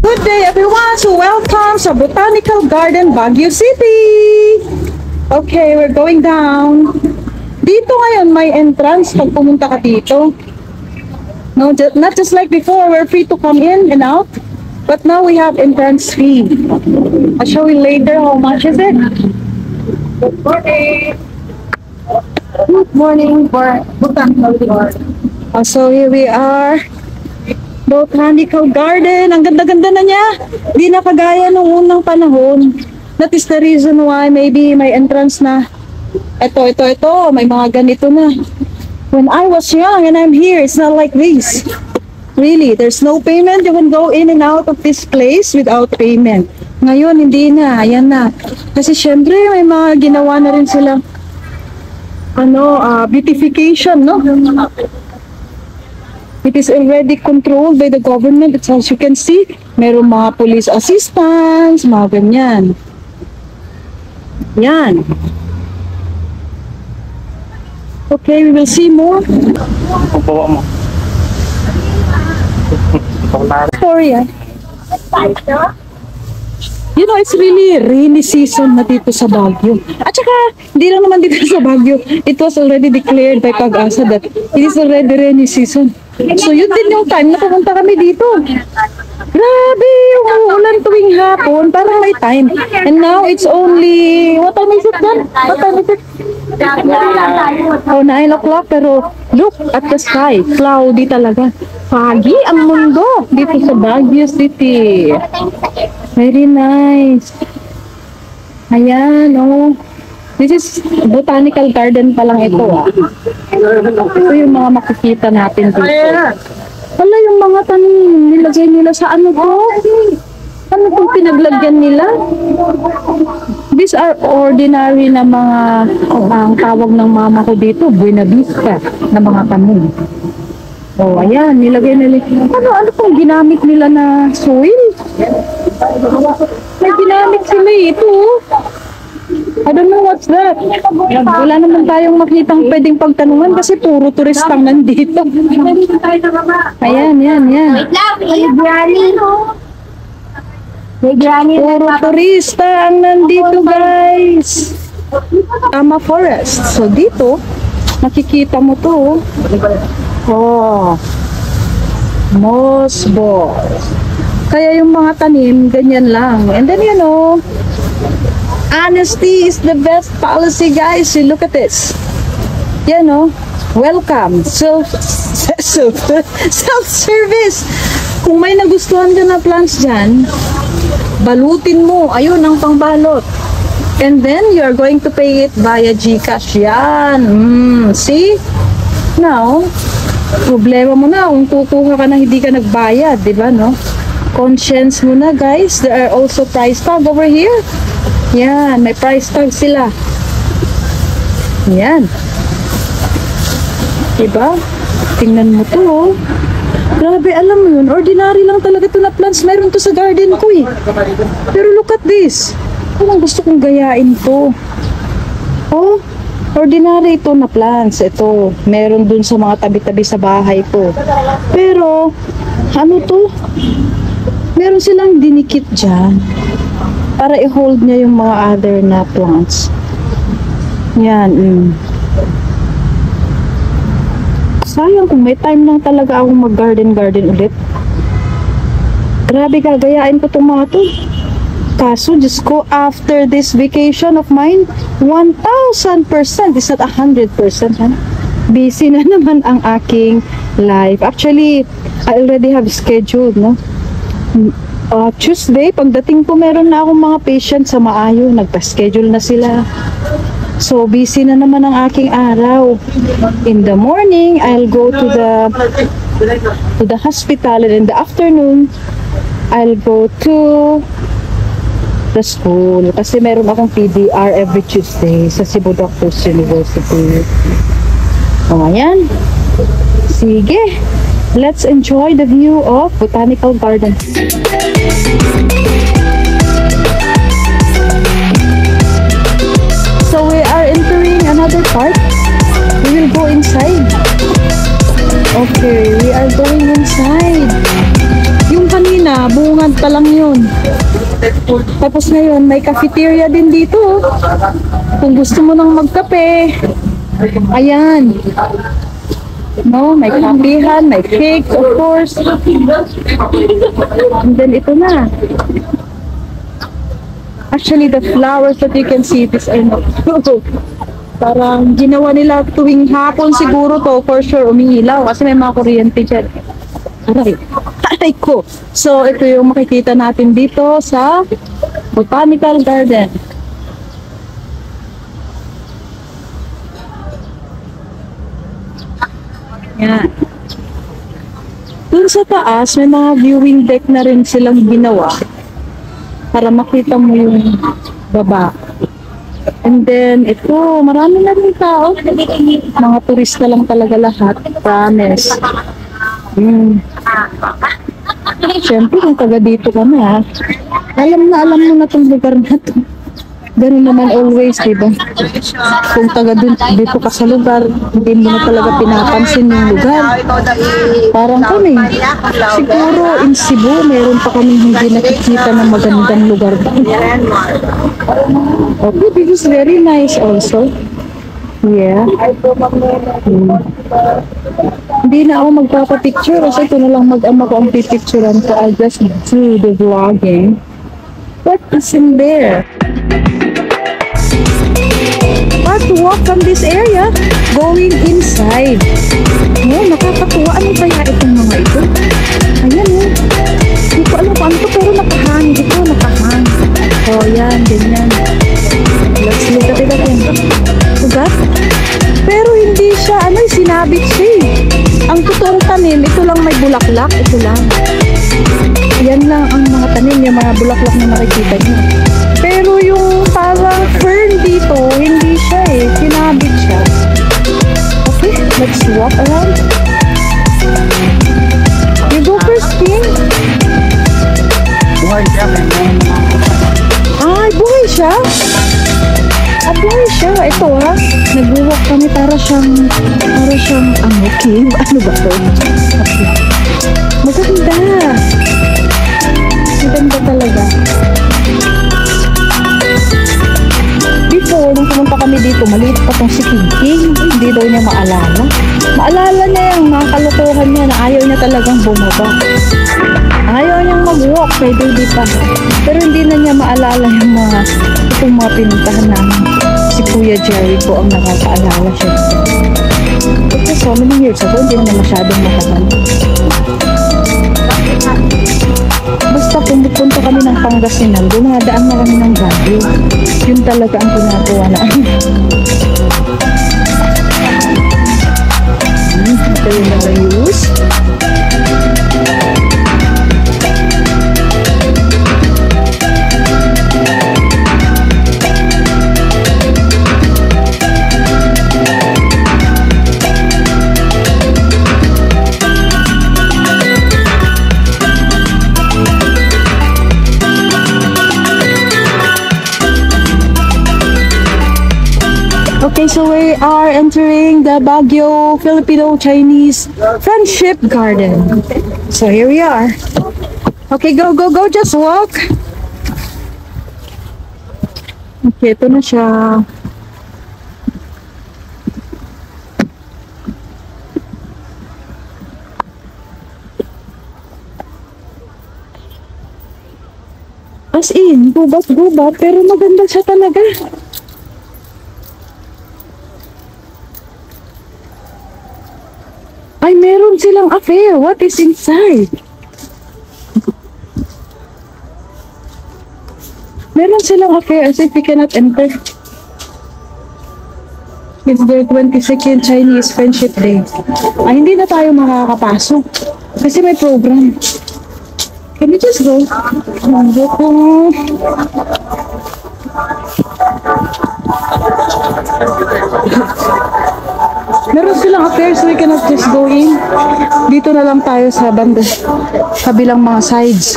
Good day everyone! So welcome sa Botanical Garden, Baguio City! Okay, we're going down. Dito ngayon may entrance pag pumunta ka dito. No, not just like before, we're free to come in and out. But now we have entrance fee. I'll show you later how much is it. Good morning! Good morning for Botanical Garden. So here we are. Botanical Garden. Ang ganda-ganda na niya. Di na kagaya nung unang panahon. That is the reason why maybe may entrance na. Ito. May mga ganito na. When I was young and I'm here, it's not like this. Really, there's no payment. You can go in and out of this place without payment. Ngayon, hindi na. Ayan na. Kasi syempre, may mga ginawa na rin sila. Beautification, no? It is already controlled by the government. It's, as you can see, meron mga police assistants, mga ganyan. Yan. Okay, we will see more. Sorry, You know, it's really rainy season na dito sa Baguio. At saka, hindi lang naman dito sa Baguio. It was already declared by Pag-asa that it is already rainy season. So, yun din yung time na pumunta kami dito. Grabe, yung ulan tuwing hapon, parang may time. And now, it's only, what time is it then? What time is it? 9 o'clock, pero look at the sky. Cloudy talaga. Foggy ang mundo dito sa Baguio City. Very nice. Ayan, oh. This is Botanical Garden pa lang ito, Ito yung mga makikita natin dito. Wala yung mga tanim, nilagay nila sa ano to? Ano itong pinaglagyan nila? These are ordinary na mga, ang tawag ng mama ko dito, Buena Vista, na mga tanim. Oh, ayan, nilagay nila. Ano pong ginamit nila na soil? May ginamit sila ito. I don't know what's that. Wala naman tayong makitang pwedeng pagtanungan kasi puro turistang nandito. Ayan. Wait lang, may granny. Puro turista ang nandito, guys. Tama Forest. So dito, makikita mo to. Oh. Moss balls. Kaya yung mga tanim, ganyan lang. And then, you know, honesty is the best policy, guys. You look at this. You know, welcome. Self-service. Kung may nagustuhan ka na plants dyan, balutin mo. Ayun ang pangbalot. And then, you're going to pay it via GCash. Yan. See? Now, problema mo na kung tutuha ka na hindi ka nagbayad. Diba, no? Conscience mo na, guys. There are also price tag over here. Yan, may price tag sila. Yan. Diba? Tingnan mo to, Grabe, alam mo yun, ordinary lang talaga ito na plants. Meron to sa garden ko Pero look at this. Anong gusto kong gayain to? Oh, ordinary ito na plants. Ito, meron dun sa mga tabi-tabi sa bahay ko. Pero, ano to? Meron silang dinikit dyan para i-hold niya yung mga other na plants. Yan. Sayang kung may time lang talaga akong mag-garden ulit. Grabe, gagayain ko itong mga to. Kaso, Diyos ko, after this vacation of mine, 1,000%, is not 100%, busy na naman ang aking life. Actually, I already have scheduled, no? Tuesday, pagdating po meron na akong mga patient sa Maayo, nagpa-schedule na sila. So, busy na naman ang aking araw. In the morning, I'll go to the hospital, and in the afternoon, I'll go to the school. Kasi meron akong PDR every Tuesday sa Cebu Doctors University. O, ayan. Sige. Let's enjoy the view of Botanical Garden. So we are entering another part. We will go inside. Okay, we are going inside. Yung kanina kanina, bungad pa lang yun. Tapos ngayon, may cafeteria din dito. Kung gusto mo nang magkape, ayan. No, may kapihan, may cake, of course. And then ito na. Actually, the flowers that you can see, these are not parang ginawa nila tuwing hapon siguro to, for sure, umiilaw. Kasi may mga kuryente dyan. Aray ko. So, ito yung makikita natin dito sa Botanical Garden. Yan. Dun sa taas, may mga viewing deck na rin silang ginawa para makita mo yung baba. And then, ito, marami na rin tao. Mga turista lang talaga lahat. Promise. Siyempre, kung taga dito ka na, alam mo na itong lugar na ito. Ganun naman always, diba? Kung taga dito ka sa lugar, hindi mo na talaga pinapansin yung lugar. Parang kami, siguro in Cebu, meron pa kami hindi nakikita ng magandang lugar. Okay, this is very nice also. Yeah. Hindi na ako magpapapicture kasi ito na lang mag-ama ko ang pipicturean ko. I'll just do the vlogging. What is in there? To walk from this area, going inside. No, nakakatuwa. Ano kaya itong mga ito? Ayan o. Hindi ko alam kung ano ito, pero nakahang. Ito, nakahang. Oh, yan, ganyan. Let's look at it again. Diba? Pero hindi siya, sinabit siya eh. Ang totoong tanim, ito lang may bulaklak. Ito lang. Yan lang ang mga tanim, yung mga bulaklak na nakikita niyo. Pero yung parang fern dito, hindi siya eh. Sinabit siya. Okay, let's walk around. You go first, King. Buhay siya. Ay, buhay siya? Buhay siya. Ito ha. Nag-walk kami para siyang King. Ano ba to? Okay. Maganda. Maganda talaga. Before, nung pumunta kami dito, maliit pa tong si King. Hindi daw niya maalala. Maalala niya yung mga kalokohan niya na ayaw niya talagang bumaba. Ayaw niyang mag-walk kay baby pa. Pero hindi na niya maalala yung itong mga pinuntahan namin. Si Kuya Jerry po ang nakakaalala siya. Kasi so many years ago, hindi na masyadong matagal. Basta pumupunta kami ng Pangasinan, dumadaan na kami ng Baguio. Yun talaga ang ginagawa namin. Ito yung nag-use. Okay, so we are entering the Baguio Filipino-Chinese Friendship Garden. So here we are. Okay, go, just walk. Okay, ito na siya. As in, gubat-gubat, pero maganda siya talaga. Ay, meron silang affair. What is inside? Meron silang affair as if we cannot enter. It's their 22nd Chinese Friendship Day. Ay, hindi na tayo makakapasok. Kasi may program. Can we just go? Meron silang affairs, so we cannot just go in. Dito na lang tayo sa banda, kabilang mga sides.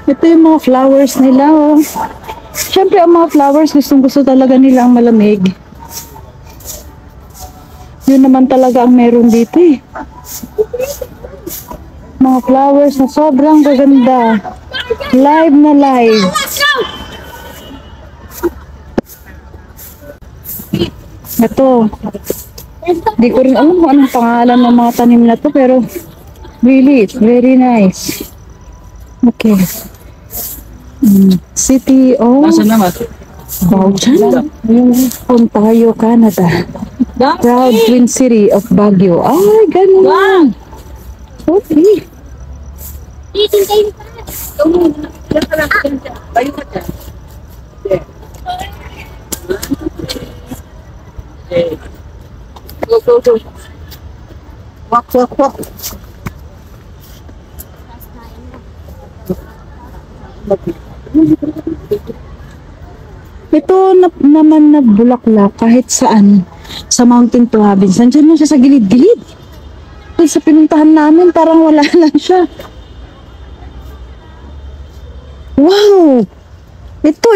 Ito yung mga flowers nila, oh. Siyempre, ang mga flowers, gustong-gusto talaga nila ang malamig. Yun naman talaga ang meron dito, eh. Mga flowers na sobrang gaganda. Live na live. Ito. Di ko rin alam kung anong pangalan ng mga tanim na to, pero really, it's very nice. Okay. City of Bauchan, Ontario, Canada. Proud Twin City of Baguio. Ay, ganun. Okay. Go. Walk. Ito naman na bulaklak kahit saan sa Mountain Province. Nandiyan lang siya sa gilid-gilid. Doon sa pinuntahan namin parang wala lang siya. Wow! Ito.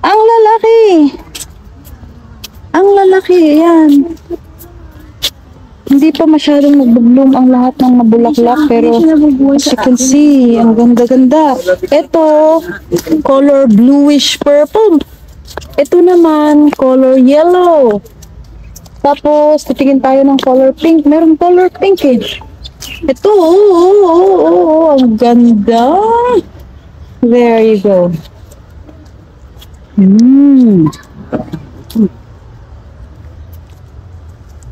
Ang lalaki. Ayan. Hindi pa masyadong nagbo-bloom ang lahat ng mabulaklak, pero as you can see, ang ganda-ganda. Ito, color bluish purple. Ito naman, color yellow. Tapos, titingin tayo ng color pink. Meron color pink eh. Ito, ang ganda. There you go.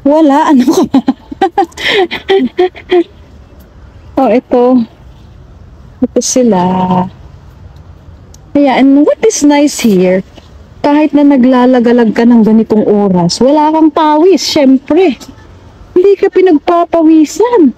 Wala, ano ka ba? Oh, ito. Ito sila. Ayan, what is nice here, kahit na naglalagalag ka ng ganitong oras, wala kang pawis, syempre. Hindi ka pinagpapawisan.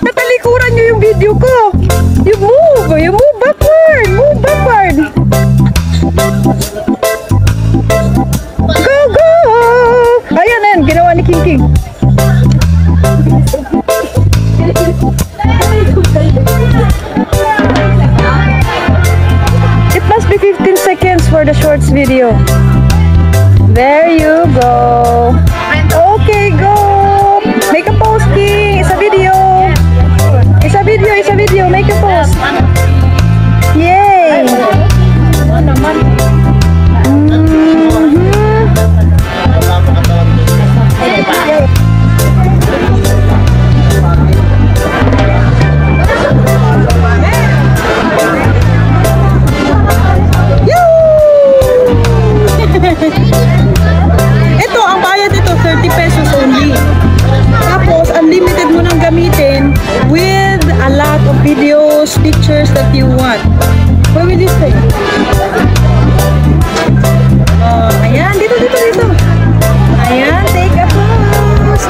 Natalikuran nyo yung video ko. You move backward. Go. Ayan, ginawa ni King. It must be 15 seconds for the shorts video. There you go. Okay, go. Make a post, King. It's a video. Make a post. Yay. Ito, ang bayad ito, 30 pesos only. Tapos, unlimited mo nang gamitin with a lot of videos, pictures that you want. What will you say? Ayan, dito. Ayan, take a pause.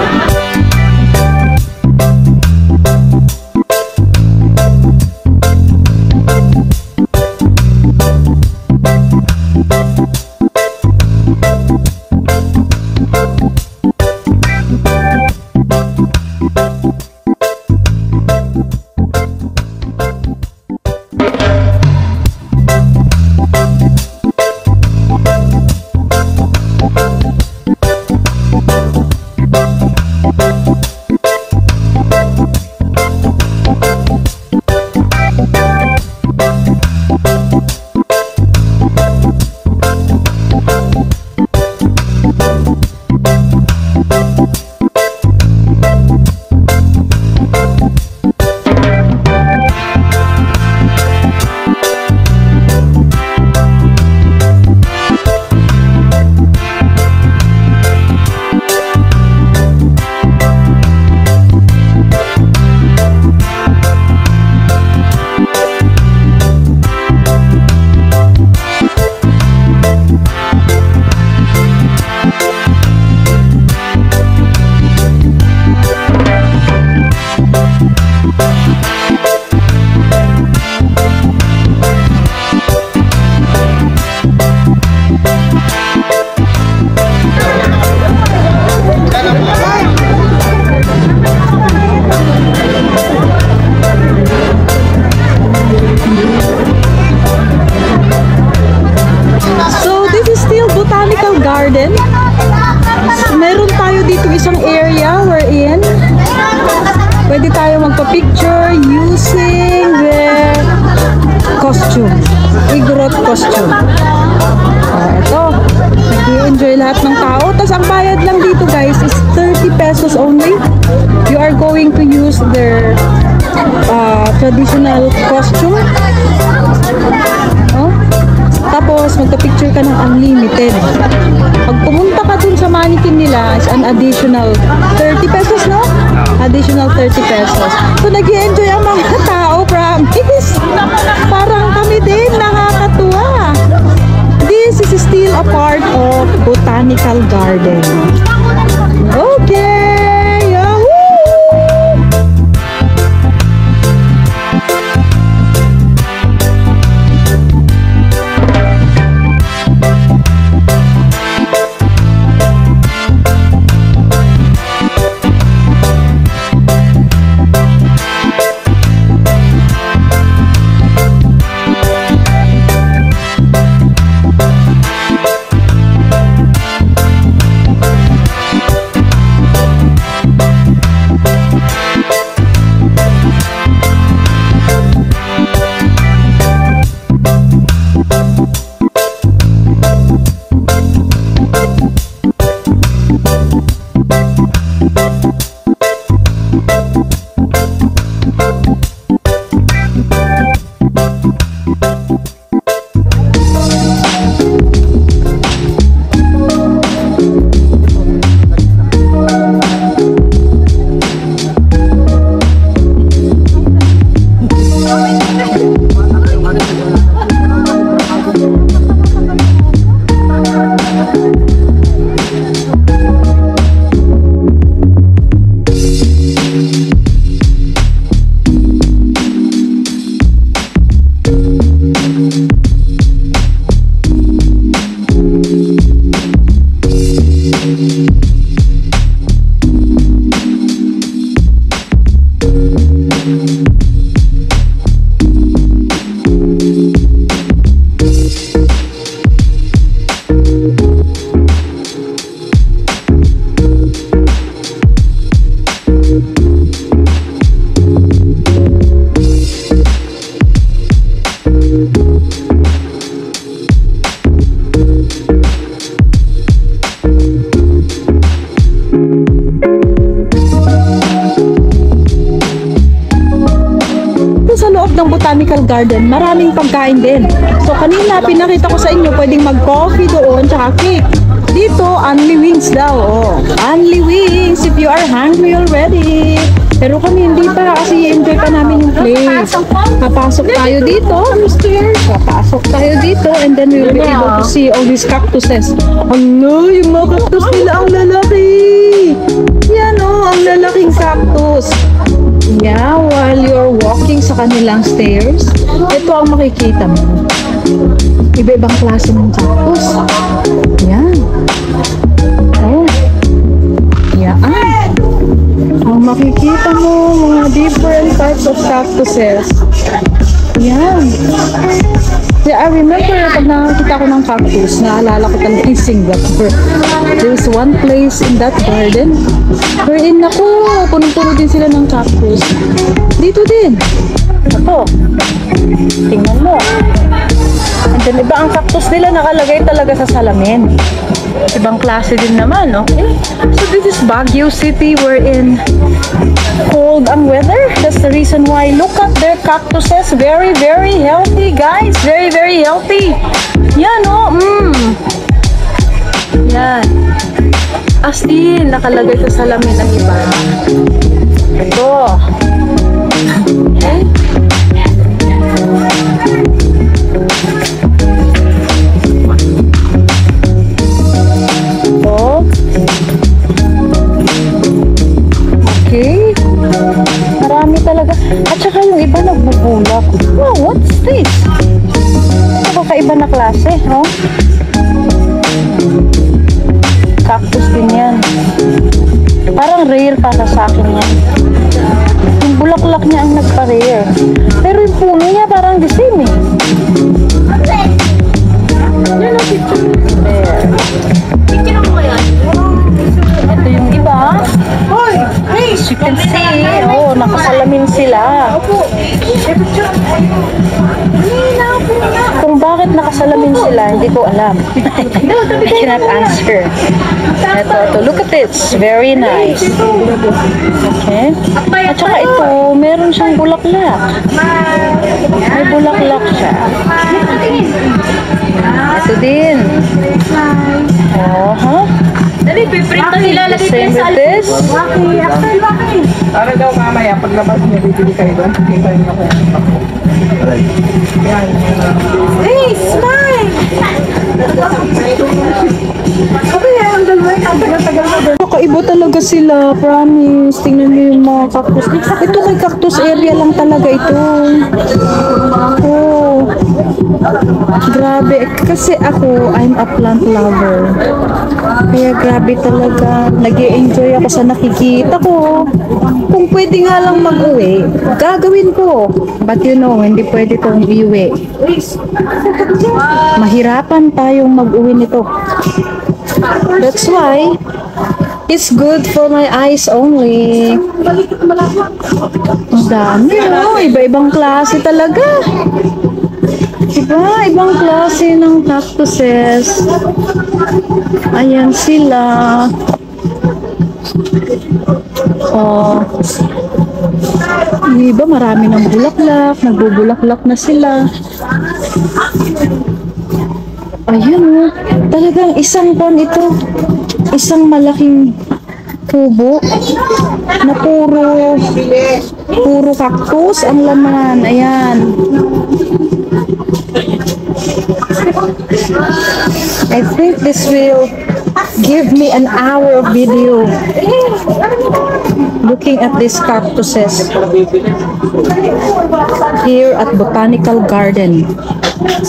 traditional costume. Oh. Tapos, magka-picture ka ng unlimited. Pag pumunta ka dun sa mannequin nila, is an additional 30 pesos, no? Additional 30 pesos. So, nag-i-enjoy ang mga tao, promise. Parang kami din, nakakatuwa. This is still a part of Botanical Garden. Okay! Yahoo! Sa loob ng Botanical Garden, maraming pagkain din. So kanina pinakita ko sa inyo, pwedeng mag-coffee doon, tsaka cake. Dito, only wings daw. Oh, only wings if you are hungry already. Pero kami hindi pa kasi enjoy pa namin yung place. Papasok tayo dito. Papasok tayo dito and then we will be able to see all these cactuses. Ano, yung mga cactus nila ang lalaki. Yan oh, ang lalaking cactus. Yeah, while you're walking sa kanilang stairs, ito ang makikita mo. Iba-ibang klase ng cactus. Yan. Oh. Yan. Ang makikita mo, mga different types of cactuses. Yan. Yeah, I remember pag nakakita ko ng cactus, naalala ko talaga yung Singapore. There's one place in that garden wherein ako, punong-puno din sila ng cactus. Dito din. Ito. Tingnan mo. And then iba ang cactus nila nakalagay talaga sa salamin. Ibang klase din naman, okay? So this is Baguio City, wherein cold ang weather. That's the reason why. Look at their cactuses. Very, very healthy, guys. Very, very healthy. Yan, oh. Yan. As in, nakalagay sa salamin ang iba. Ito. Okay. Okay. Marami talaga. At saka yung iba nagbubulak. Wow, what's this? Kakaiba na klase, no? Cactus din yan. Parang rare para sa akin yan. Yung bulaklak niya ang nagpa-rare. Pero yung puno niya parang the same eh. Yan ang picture. There. Picture mo yan. Ito yung iba. Hoy! Hey! As you can see, oh, nakasalamin sila. Kung ba bakit nakasalamin sila, hindi ko alam. I cannot answer. Ito, look at this. Very nice. Okay. At saka ito, meron siyang bulaklak. May bulaklak siya. Ito din. Oh, huh? Dali, piprint na nila. Lagay Same sa with this. Para daw mamaya, paglabas niya, bibili kayo doon. Hindi kayo na kayo. Hey, smile! Kakaiba talaga sila, promise. Tingnan mo yung mga cactus. Ito kay cactus area lang talaga ito. Oh. Grabe. Kasi ako, I'm a plant lover. Kaya grabe talaga. Nag-i-enjoy ako sa nakikita ko. Kung pwede nga lang mag-uwi, gagawin ko. But you know, hindi pwede itong iuwi. Mahirapan tayong mag-uwi nito. That's why it's good for my eyes only. Ang dami, no? Iba-ibang klase talaga. Ibang klase ng cactuses. Ayan sila. Oh. Iba, marami ng bulaklak. Nagbubulaklak na sila. Ayan, oh. Talagang isang pon ito. Isang malaking tubo na puro cactus ang laman. Ayan. I think this will give me an hour of video looking at these cactuses here at Botanical Garden.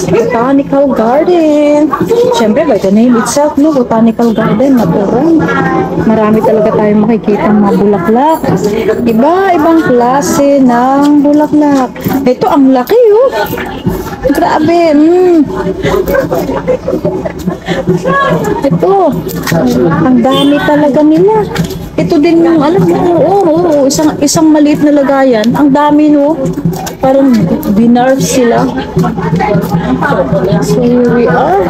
Botanical Garden. Siyempre, by the name itself, no? Botanical Garden, naturang. Marami talaga tayong makikita mga bulaklak. Iba-ibang klase ng bulaklak. Ito, ang laki, oh. Grabe. Ito. Ang dami talaga nila. Ito din yung, alam mo, isang maliit na lagayan. Ang dami, no? Parang binarf sila. So, here we are.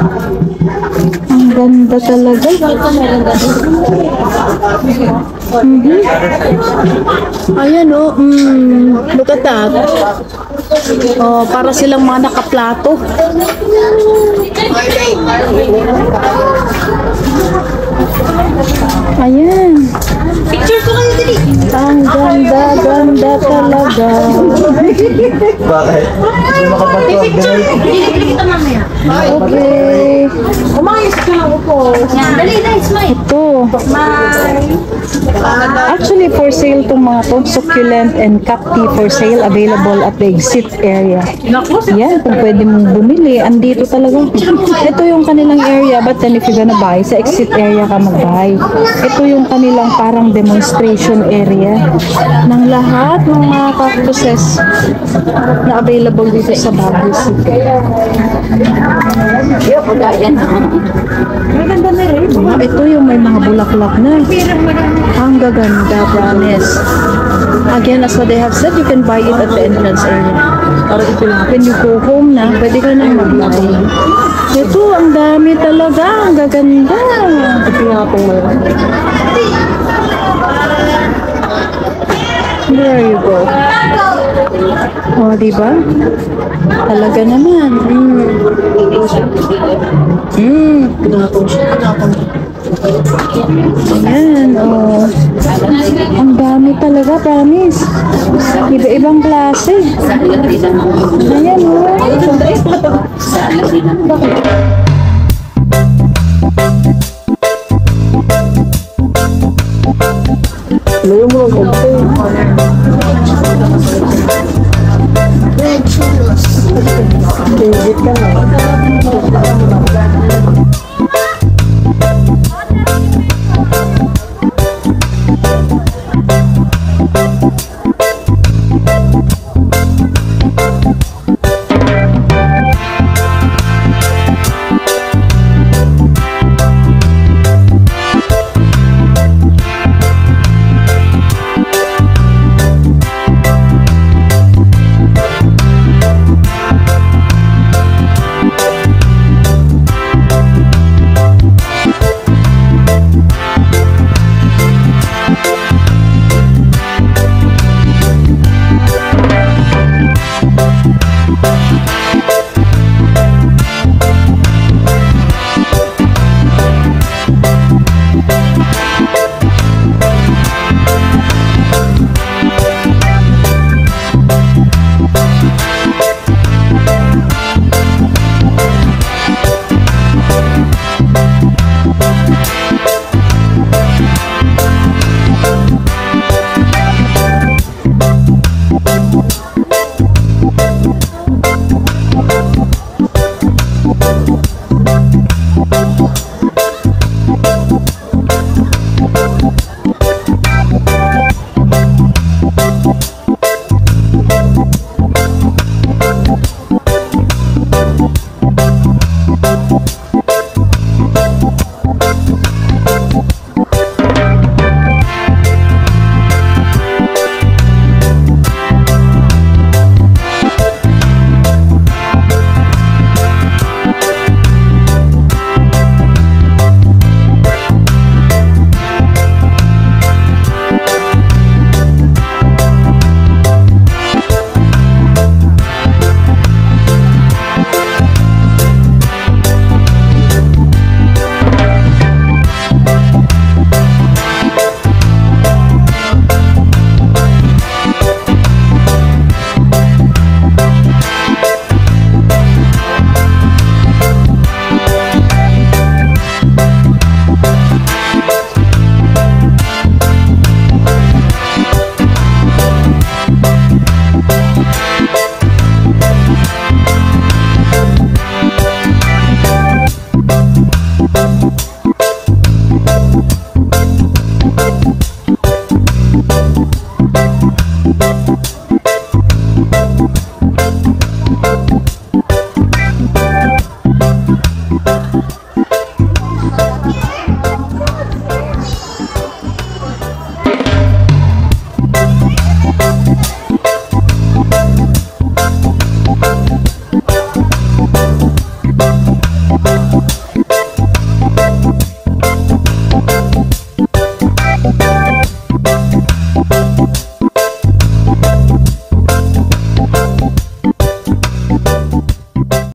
Ang ganda talaga. Ayan, oh. Look at that. Oh, para silang mga nakaplato. Ayan. Picture ko kayo dali. Ang ganda talaga. Bakit? Hindi makapatuwag dahil. Bili kita mamaya. Okay. Umayos ka lang po. Yan. Dali, smile. Ito. Actually, for sale itong mga to. Succulent and cacti for sale. Available at the exit area. Yan, kung pwede mong bumili. Andito talaga. Ito yung kanilang area. But then if you're gonna buy, sa exit area ka mag-buy. Ito yung kanilang parang demonstration area ng lahat ng mga cactuses na available dito sa Baguio City. Ito yung may mga bulaklak na. Ang gaganda, promise. Again, as what they have said, you can buy it at the entrance area. When you go home na, pwede ka nang mag-buy. Ito, ang dami talaga. Ang gaganda. Ito nga pong there you go. O, diba? Talaga naman. Ayan, o. Ang dami talaga, promise. Iba-ibang klase. Ayan, o. Layo mo lang konti. Tingit ka na. Bye!